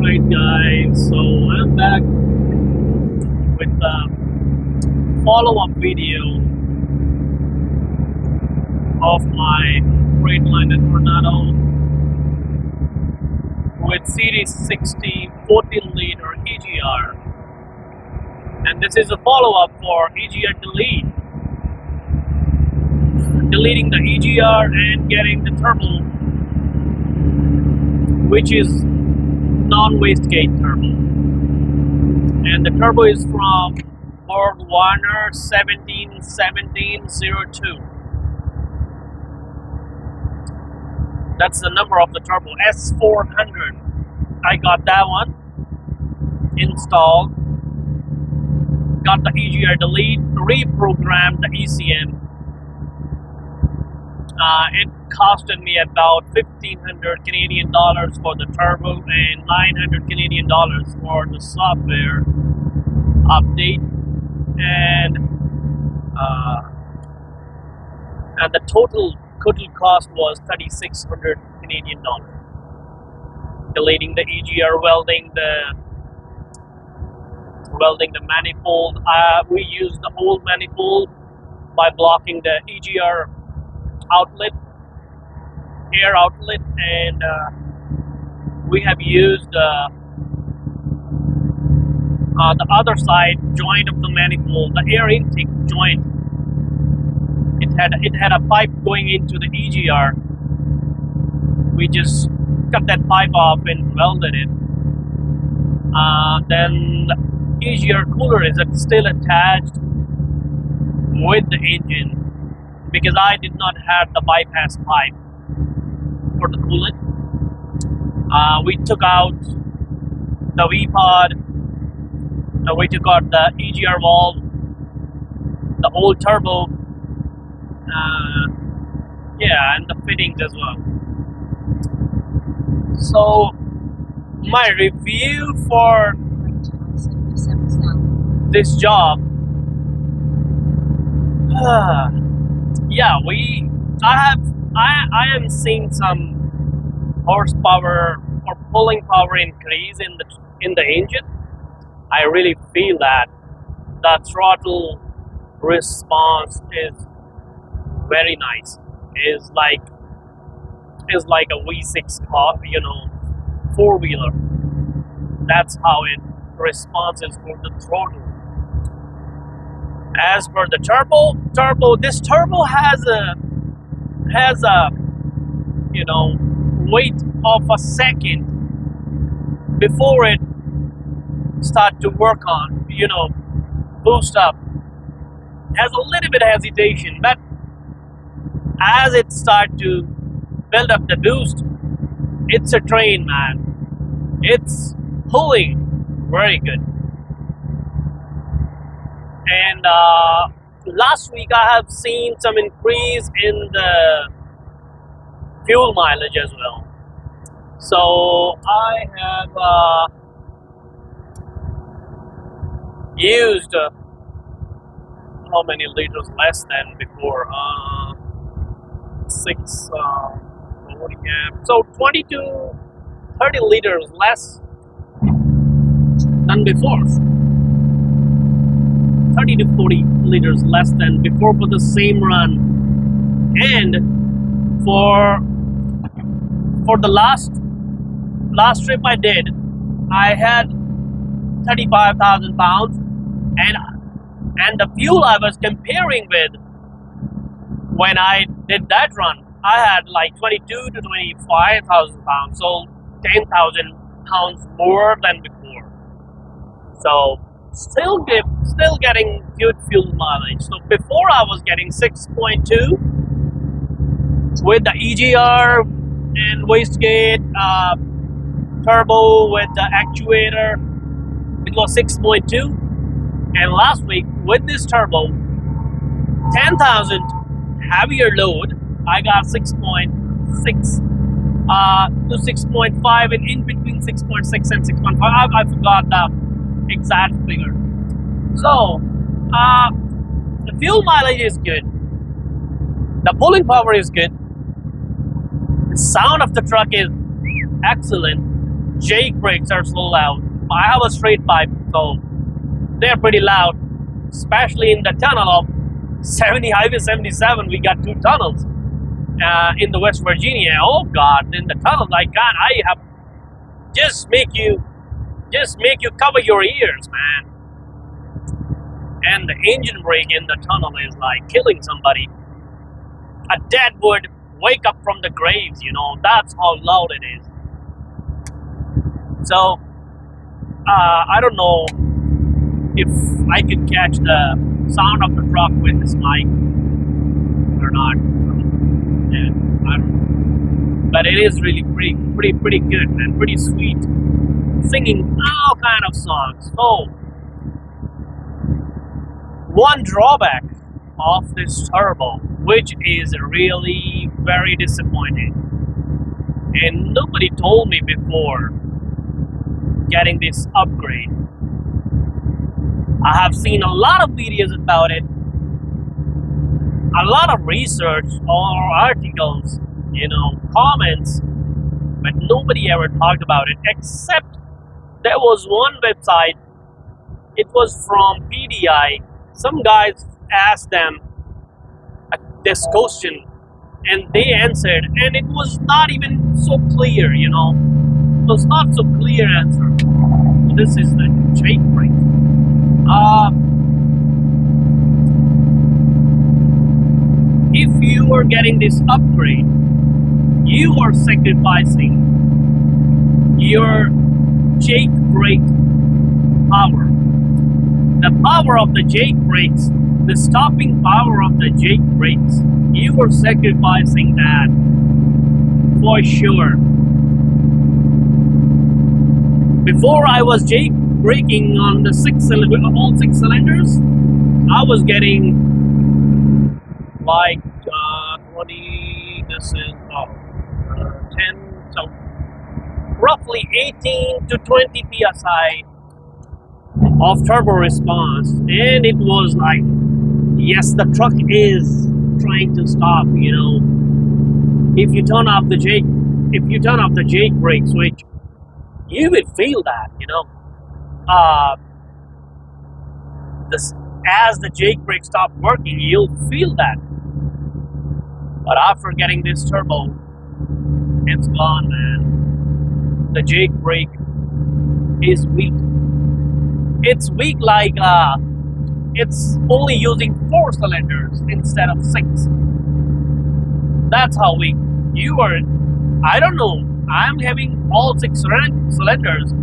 Alright guys, so I'm back with the follow-up video of my Freightliner Tornado with Series 60 14-liter EGR, and this is a follow-up for EGR deleting the EGR and getting the turbo, which is non-wastegate turbo, and the turbo is from Borg Warner 171702. That's the number of the turbo, S400. I got that one installed, got the EGR delete, reprogrammed the ECM. It costed me about 1,500 Canadian dollars for the turbo and 900 Canadian dollars for the software update, and the total cost was 3,600 Canadian dollars. Deleting the EGR, welding the manifold. We used the old manifold by blocking the EGR outlet, air outlet, and we have used the other side joint of the manifold, the air intake joint. It had a pipe going into the EGR. We just cut that pipe off and welded it. Then the EGR cooler is still attached with the engine, because I did not have the bypass pipe for the coolant. We took out the V-pod, we took out the EGR valve, the old turbo, and the fittings as well. So my review for this job, I am seeing some horsepower or pulling power increase in the engine. I really feel that the throttle response is very nice. Is like a V6 car, four-wheeler. That's how it responds for the throttle. As for the turbo, this turbo has a wait of a second before it start to work on, boost up. Has a little bit of hesitation, but as it start to build up the boost, it's a train, man. It's pulling very good. And last week I have seen some increase in the fuel mileage as well. So I have used how many liters less than before? 40 amps. So 20 to 30 liters less than before. 30 to 40 liters less than before for the same run. And for the last trip I did, I had 35,000 pounds, and the fuel I was comparing with when I did that run, I had like 22 to 25,000 pounds, so 10,000 pounds more than before. So still getting good fuel mileage. So before I was getting 6.2 with the EGR and wastegate turbo with the actuator. It was 6.2, and last week with this turbo, 10,000 heavier load, I got 6.6 to 6.5, and in between 6.6 and 6.5. I forgot the exact figure. So the fuel mileage is good, the pulling power is good, the sound of the truck is excellent, Jake brakes are so loud. I have a straight pipe, so they're pretty loud, especially in the tunnel of Highway 77. We got two tunnels in the West Virginia. Oh God, in the tunnels, I have just make you cover your ears, man. And the engine brake in the tunnel is like killing somebody. A dead would wake up from the graves, that's how loud it is. So, I don't know if I could catch the sound of the truck with this mic or not. Yeah, I don't know. But it is really pretty good and pretty sweet. Singing all kind of songs. So, one drawback of this turbo, which is really very disappointing, and nobody told me before getting this upgrade. I have seen a lot of videos about it, a lot of research or articles, comments, but nobody ever talked about it, except there was one website. It was from PDI. Some guys asked them this question and they answered, and it was not even so clear, it was not so clear answer. So this is the Jake brake. If you are getting this upgrade, you are sacrificing your Jake brake power. The power of the Jake brakes, the stopping power of the Jake brakes, you are sacrificing that for sure. Before I was Jake braking on the all six cylinders, I was getting like 20, this is 10, so roughly 18 to 20 psi of turbo response, and it was like, yes, the truck is trying to stop. If you turn off the Jake brake switch, you will feel that. As the Jake brake stop working, you'll feel that. But after getting this turbo, it's gone, man. The Jake brake is weak. It's weak, like it's only using 4 cylinders instead of 6. That's how weak you are. I don't know. I'm having all 6 cylinders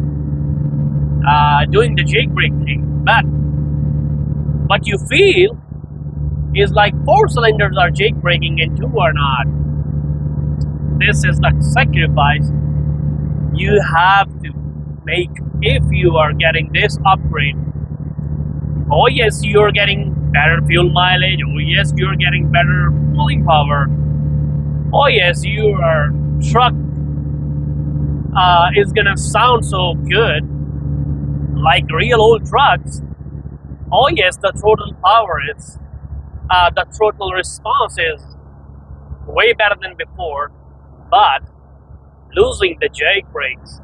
doing the Jake brake thing, but what you feel is like 4 cylinders are Jake braking and 2 are not. This is the sacrifice you have to make if you are getting this upgrade. Oh yes, you're getting better fuel mileage. Oh yes, you're getting better pulling power. Oh yes, your truck is gonna sound so good, like real old trucks. Oh yes, the throttle power is, the throttle response is way better than before, but losing the Jake brakes,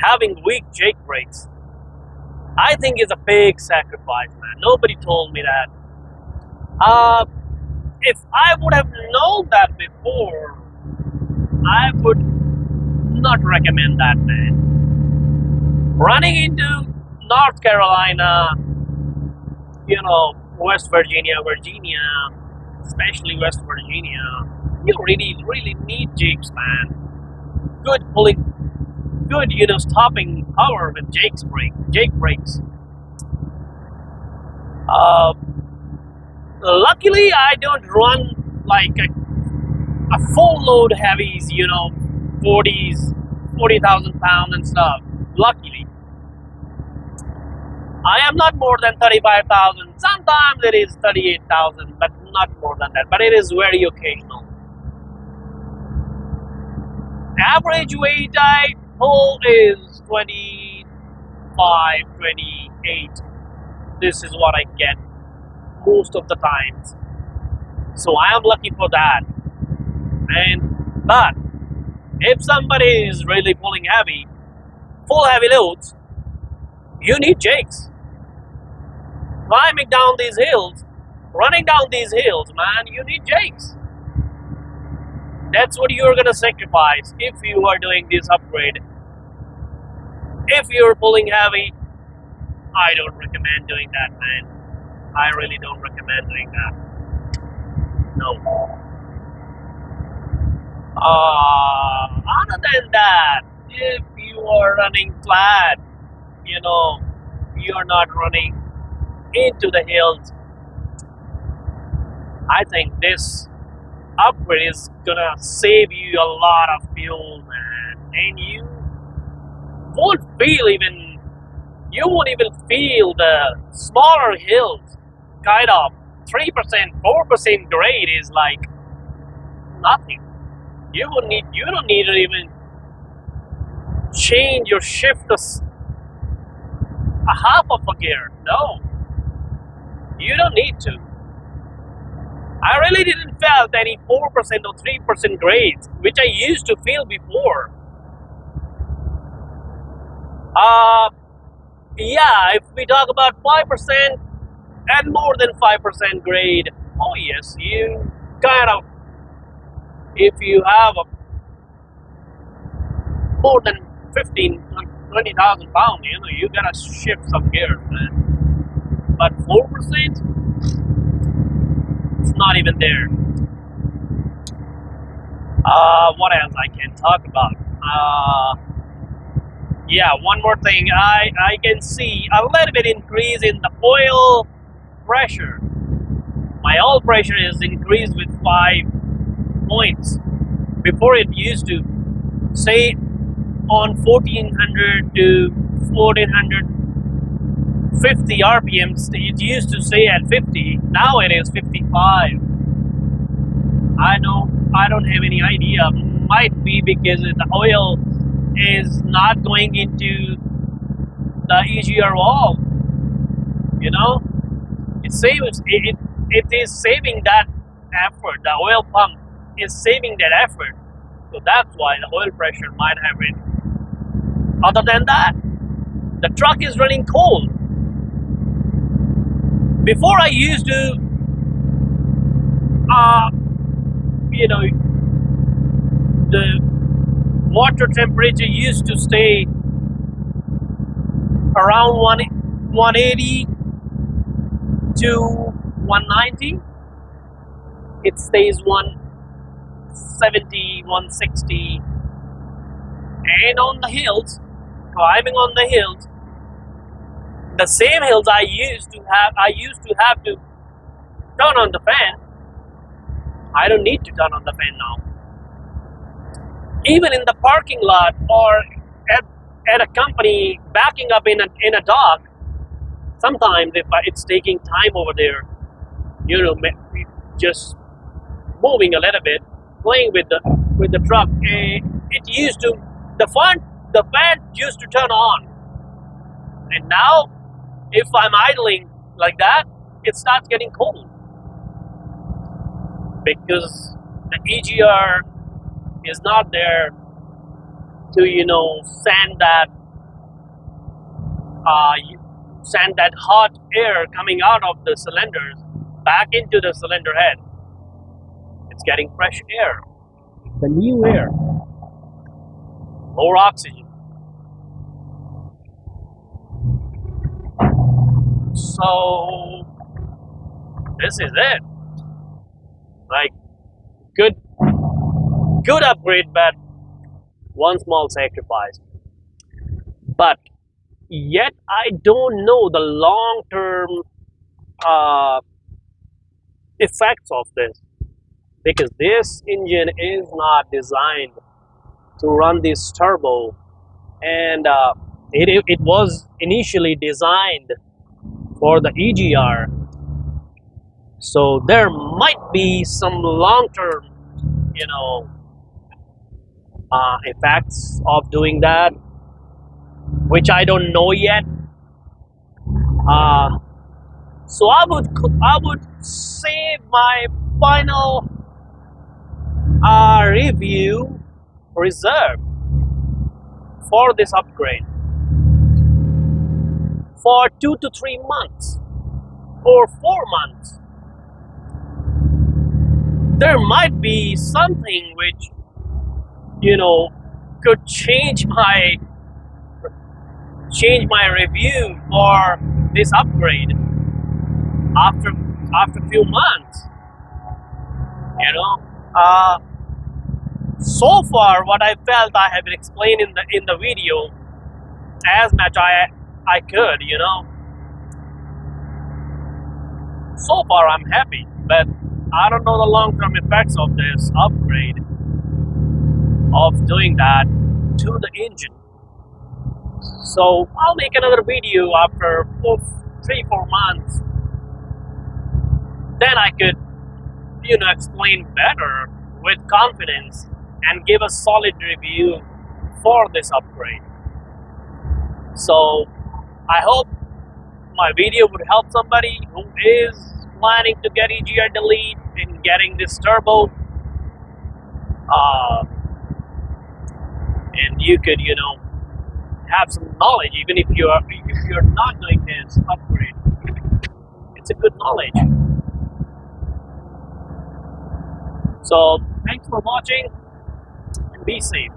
having weak Jake brakes, I think is a big sacrifice, man. Nobody told me that. If I would have known that before, I would not recommend that, man. Running into North Carolina, West Virginia, especially West Virginia, you really need Jakes, man. Good pulling, good, stopping power with Jake brakes. Luckily, I don't run like a full load heavies, 40,000 pounds and stuff. Luckily, I am not more than 35,000. Sometimes it is 38,000, but not more than that. But it is very occasional. Average weight I pull is 25, 28. This is what I get most of the times. So I am lucky for that. But if somebody is really pulling heavy, full heavy loads, you need jakes. Climbing down these hills, running down these hills, man, you need jakes. That's what you're gonna sacrifice if you are doing this upgrade. If you're pulling heavy, I don't recommend doing that, man. I really don't recommend doing that. No. Other than that, if you are running flat, you're not running into the hills, I think this upgrade is gonna save you a lot of fuel, man. And you won't even feel the smaller hills. Kind of 3%, 4% grade is like nothing. You don't need to even change your shift a half of a gear. No, you don't need to. I really didn't felt any 4% or 3% grades, which I used to feel before. Yeah, if we talk about 5% and more than 5% grade, oh yes, you kind of, if you have a more than 20,000 pounds, you gotta shift some gears, man. But 4%, it's not even there. What else I can talk about? Yeah, one more thing. I can see a little bit increase in the oil pressure. My oil pressure is increased with 5 points. Before it used to say on 1400 to 1450 RPMs, it used to say at 50. Now it is 55. I don't have any idea. Might be because the oil is not going into the EGR valve. It is saving that effort. The oil pump is saving that effort. So that's why the oil pressure might have it. Other than that, the truck is running cold. Before I used to, the water temperature used to stay around 180 to 190. It stays 170, 160. And on the hills, climbing on the hills, the same hills I used to have to turn on the fan. I don't need to turn on the fan now. Even in the parking lot or at a company backing up in a dock, sometimes if it's taking time over there, just moving a little bit, playing with the truck, the fan used to turn on, and now if I'm idling like that, it starts getting cold because the EGR is not there to send that hot air coming out of the cylinders back into the cylinder head. It's getting fresh air, the new air, more oxygen. So this is it. Like good upgrade, but one small sacrifice. But yet I don't know the long-term effects of this, because this engine is not designed to run this turbo, and it was initially designed for the EGR. So there might be some long-term, effects of doing that, which I don't know yet. So I would save my final review reserve for this upgrade. for 2 to 3 months or 4 months, there might be something which, you know, could change my review for this upgrade after few months. You know, so far what I felt, I have been explained in the video as much I could. You know, so far I'm happy, but I don't know the long-term effects of this upgrade, of doing that to the engine. So I'll make another video after 3-4 months. Then I could, you know, explain better with confidence and give a solid review for this upgrade. So I hope my video would help somebody who is planning to get EGR delete and getting this turbo. And you could, you know, have some knowledge, even if you're not doing this upgrade. It's a good knowledge. So thanks for watching and be safe.